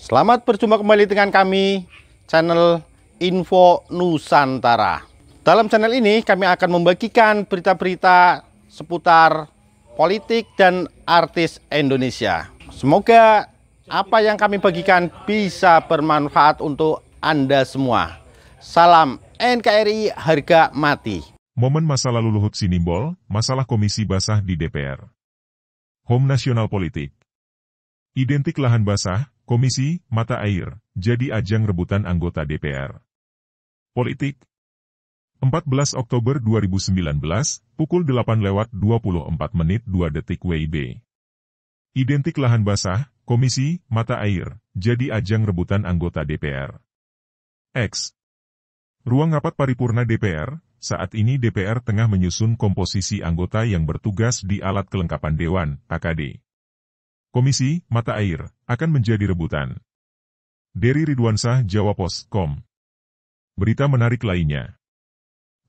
Selamat berjumpa kembali dengan kami, channel Info Nusantara. Dalam channel ini kami akan membagikan berita-berita seputar politik dan artis Indonesia. Semoga apa yang kami bagikan bisa bermanfaat untuk Anda semua. Salam NKRI harga mati. Momen masa lalu Luhut Sinimbol, masalah komisi basah di DPR. Home Nasional Politik. Identik lahan basah, komisi, mata air, jadi ajang rebutan anggota DPR. Politik. 14 Oktober 2019, pukul 8:24 WIB. Identik lahan basah, komisi, mata air, jadi ajang rebutan anggota DPR. X. Ruang rapat paripurna DPR, saat ini DPR tengah menyusun komposisi anggota yang bertugas di alat kelengkapan Dewan, AKD. Komisi, mata air, akan menjadi rebutan. Dery Ridwansyah, Jawapos.com. Berita menarik lainnya.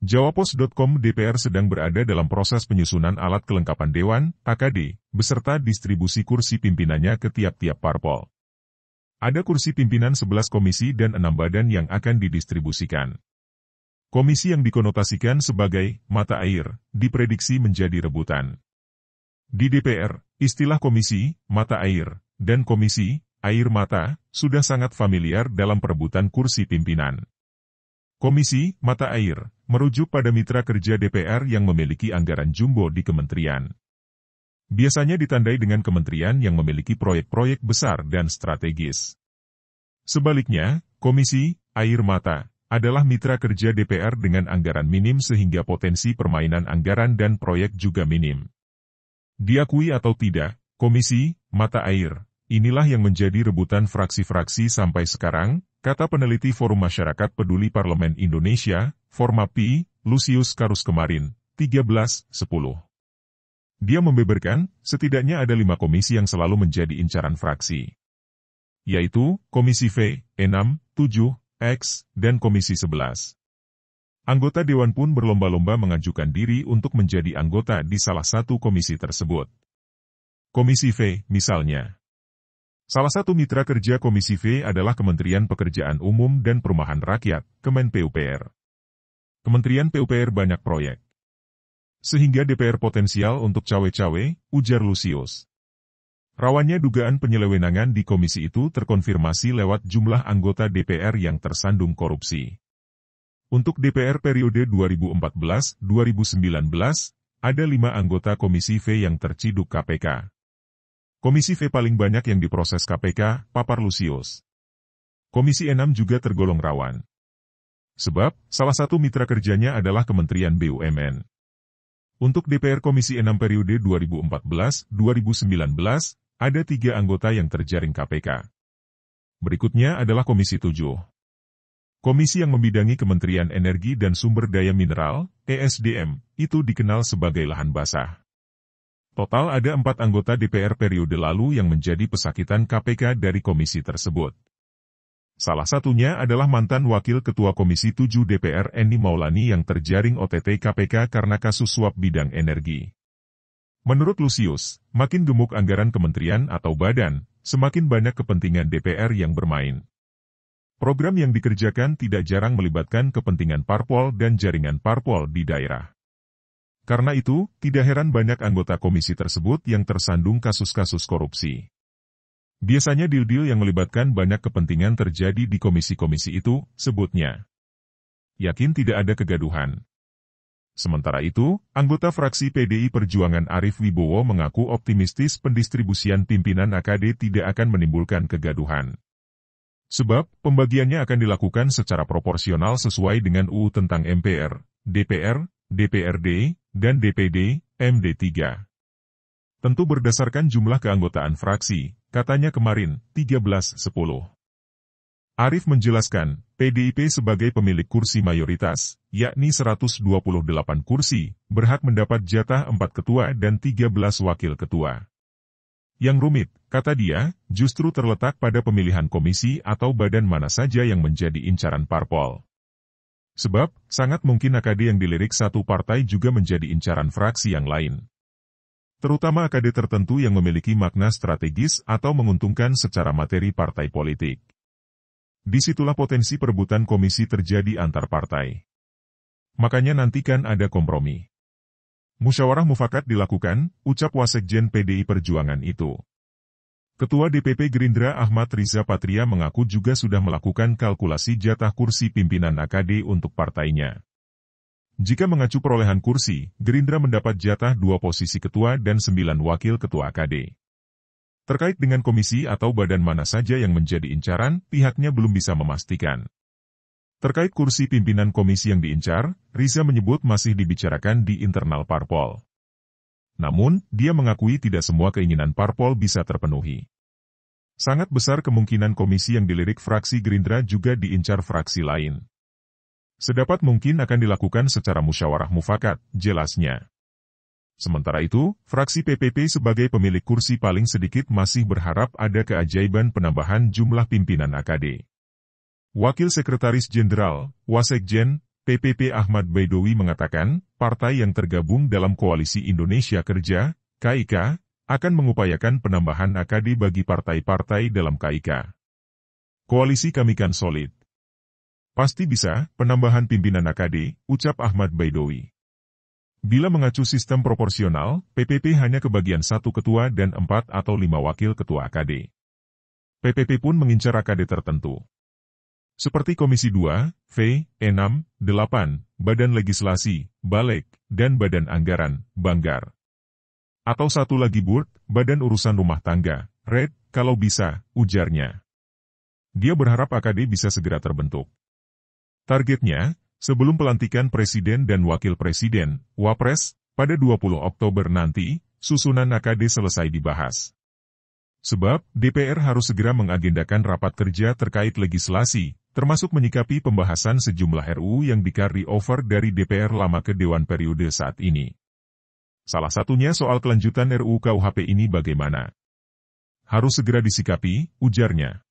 Jawapos.com DPR sedang berada dalam proses penyusunan alat kelengkapan Dewan, AKD, beserta distribusi kursi pimpinannya ke tiap-tiap parpol. Ada kursi pimpinan 11 komisi dan 6 badan yang akan didistribusikan. Komisi yang dikonotasikan sebagai mata air, diprediksi menjadi rebutan. Di DPR, istilah komisi, mata air, dan komisi, air mata, sudah sangat familiar dalam perebutan kursi pimpinan. Komisi, mata air, merujuk pada mitra kerja DPR yang memiliki anggaran jumbo di kementerian. Biasanya ditandai dengan kementerian yang memiliki proyek-proyek besar dan strategis. Sebaliknya, komisi, air mata, adalah mitra kerja DPR dengan anggaran minim sehingga potensi permainan anggaran dan proyek juga minim. Diakui atau tidak, komisi, mata air, inilah yang menjadi rebutan fraksi-fraksi sampai sekarang, kata peneliti Forum Masyarakat Peduli Parlemen Indonesia, Formapi, Lusius Karus kemarin, 13/10. Dia membeberkan, setidaknya ada 5 komisi yang selalu menjadi incaran fraksi. Yaitu, Komisi V, 6, 7, X, dan Komisi 11. Anggota Dewan pun berlomba-lomba mengajukan diri untuk menjadi anggota di salah satu komisi tersebut. Komisi V, misalnya. Salah satu mitra kerja Komisi V adalah Kementerian Pekerjaan Umum dan Perumahan Rakyat, Kemen PUPR. Kementerian PUPR banyak proyek. Sehingga DPR potensial untuk cawe-cawe, ujar Lusius. Rawannya dugaan penyelewenangan di komisi itu terkonfirmasi lewat jumlah anggota DPR yang tersandung korupsi. Untuk DPR periode 2014-2019, ada 5 anggota Komisi V yang terciduk KPK. Komisi V paling banyak yang diproses KPK, papar Lusius. Komisi 6 juga tergolong rawan. Sebab, salah satu mitra kerjanya adalah Kementerian BUMN. Untuk DPR Komisi 6 periode 2014-2019, ada 3 anggota yang terjaring KPK. Berikutnya adalah Komisi 7. Komisi yang membidangi Kementerian Energi dan Sumber Daya Mineral, ESDM, itu dikenal sebagai lahan basah. Total ada 4 anggota DPR periode lalu yang menjadi pesakitan KPK dari komisi tersebut. Salah satunya adalah mantan Wakil Ketua Komisi 7 DPR Eni Maulani yang terjaring OTT KPK karena kasus suap bidang energi. Menurut Lusius, makin gemuk anggaran kementerian atau badan, semakin banyak kepentingan DPR yang bermain. Program yang dikerjakan tidak jarang melibatkan kepentingan parpol dan jaringan parpol di daerah. Karena itu, tidak heran banyak anggota komisi tersebut yang tersandung kasus-kasus korupsi. Biasanya deal-deal yang melibatkan banyak kepentingan terjadi di komisi-komisi itu, sebutnya. Yakin tidak ada kegaduhan. Sementara itu, anggota fraksi PDI Perjuangan Arief Wibowo mengaku optimistis pendistribusian pimpinan AKD tidak akan menimbulkan kegaduhan. Sebab, pembagiannya akan dilakukan secara proporsional sesuai dengan UU tentang MPR, DPR, DPRD, dan DPD, MD3. Tentu berdasarkan jumlah keanggotaan fraksi, katanya kemarin, 13/10. Arief menjelaskan, PDIP sebagai pemilik kursi mayoritas, yakni 128 kursi, berhak mendapat jatah 4 ketua dan 13 wakil ketua. Yang rumit, kata dia, justru terletak pada pemilihan komisi atau badan mana saja yang menjadi incaran parpol. Sebab, sangat mungkin AKD yang dilirik satu partai juga menjadi incaran fraksi yang lain. terutama AKD tertentu yang memiliki makna strategis atau menguntungkan secara materi partai politik. Disitulah potensi perebutan komisi terjadi antar partai. Makanya nantikan ada kompromi. Musyawarah mufakat dilakukan, ucap Wasekjen PDI Perjuangan itu. Ketua DPP Gerindra Ahmad Riza Patria mengaku juga sudah melakukan kalkulasi jatah kursi pimpinan AKD untuk partainya. Jika mengacu perolehan kursi, Gerindra mendapat jatah 2 posisi ketua dan 9 wakil ketua AKD. Terkait dengan komisi atau badan mana saja yang menjadi incaran, pihaknya belum bisa memastikan. Terkait kursi pimpinan komisi yang diincar, Riza menyebut masih dibicarakan di internal parpol. Namun, dia mengakui tidak semua keinginan parpol bisa terpenuhi. Sangat besar kemungkinan komisi yang dilirik fraksi Gerindra juga diincar fraksi lain. Sedapat mungkin akan dilakukan secara musyawarah mufakat, jelasnya. Sementara itu, fraksi PPP sebagai pemilik kursi paling sedikit masih berharap ada keajaiban penambahan jumlah pimpinan AKD. Wakil Sekretaris Jenderal, Wasekjen, PPP Ahmad Baidowi mengatakan, partai yang tergabung dalam Koalisi Indonesia Kerja, KIK, akan mengupayakan penambahan AKD bagi partai-partai dalam KIK. Koalisi kami kan solid. Pasti bisa, penambahan pimpinan AKD, ucap Ahmad Baidowi. Bila mengacu sistem proporsional, PPP hanya kebagian 1 ketua dan 4 atau 5 wakil ketua AKD. PPP pun mengincar AKD tertentu. Seperti Komisi 2, V, 6, 8, Badan Legislasi, Balek, dan Badan Anggaran, Banggar. Atau satu lagi BURD, Badan Urusan Rumah Tangga, RED, kalau bisa, ujarnya. Dia berharap AKD bisa segera terbentuk. Targetnya, sebelum pelantikan Presiden dan Wakil Presiden, Wapres, pada 20 Oktober nanti, susunan AKD selesai dibahas. Sebab, DPR harus segera mengagendakan rapat kerja terkait legislasi, termasuk menyikapi pembahasan sejumlah RUU yang di-carry over dari DPR lama ke Dewan periode saat ini. Salah satunya soal kelanjutan RUU KUHP ini bagaimana? Harus segera disikapi, ujarnya.